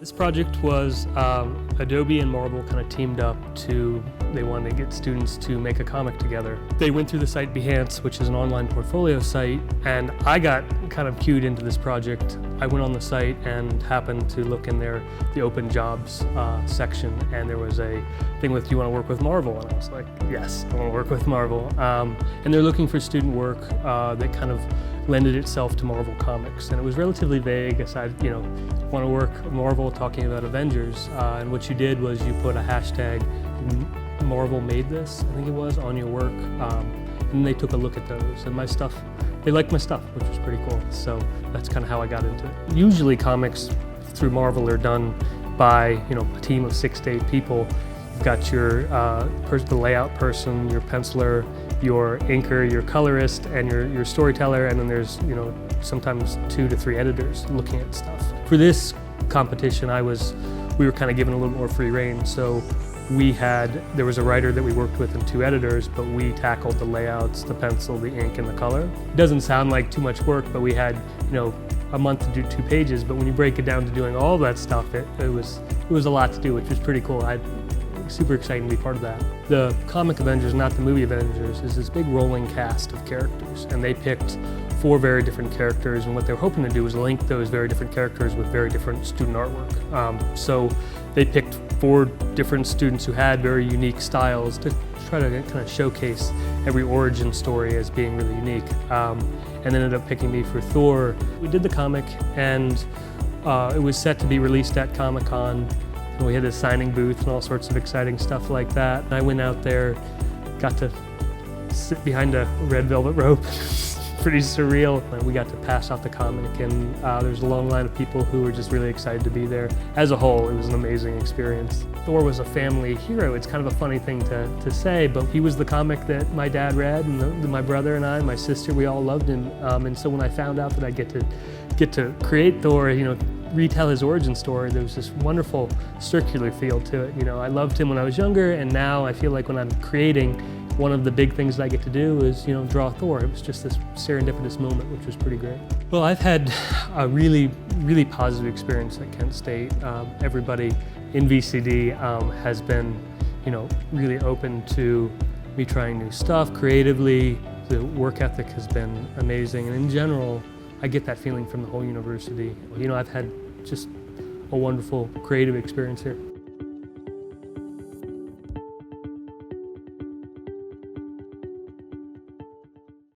This project was Adobe and Marvel kind of teamed up they wanted to get students to make a comic together. They went through the site Behance, which is an online portfolio site, and I got kind of cued into this project. I went on the site and happened to look in there, the open jobs section, and there was a thing with, do you want to work with Marvel? And I was like, yes, I want to work with Marvel. And they're looking for student work that kind of lended itself to Marvel Comics. And it was relatively vague, aside, want to work Marvel talking about Avengers. And what you did was you put a hashtag, Marvel made this, I think it was, on your work. And they took a look at those. And they liked my stuff, which was pretty cool. So that's kind of how I got into it. Usually comics through Marvel are done by, a team of 6 to 8 people. You've got your the layout person, your penciler, your inker, your colorist, and your storyteller, and then there's sometimes 2 to 3 editors looking at stuff. For this competition, we were kind of given a little more free rein. So there was a writer that we worked with and 2 editors, but we tackled the layouts, the pencil, the ink, and the color. It doesn't sound like too much work, but we had a month to do 2 pages. But when you break it down to doing all that stuff, it was a lot to do, which was pretty cool. Super exciting to be part of that. The comic Avengers, not the movie Avengers, is this big rolling cast of characters, and they picked 4 very different characters, and what they were hoping to do was link those very different characters with very different student artwork. So they picked 4 different students who had very unique styles to try to kind of showcase every origin story as being really unique, and then ended up picking me for Thor. We did the comic, and it was set to be released at Comic-Con. We had a signing booth and all sorts of exciting stuff like that. I went out there, got to sit behind a red velvet rope. Pretty surreal. We got to pass out the comic, and there's a long line of people who were just really excited to be there. As a whole, it was an amazing experience. Thor was a family hero. It's kind of a funny thing to say, but he was the comic that my dad read, and my brother and I, my sister, we all loved him. And so when I found out that I get to create Thor, retell his origin story, there was this wonderful circular feel to it. I loved him when I was younger, and now I feel like when I'm creating, one of the big things that I get to do is, draw Thor. It was just this serendipitous moment, which was pretty great. Well, I've had a really, really positive experience at Kent State. Everybody in VCD has been, really open to me trying new stuff creatively. The work ethic has been amazing, and in general, I get that feeling from the whole university. I've had just a wonderful creative experience here.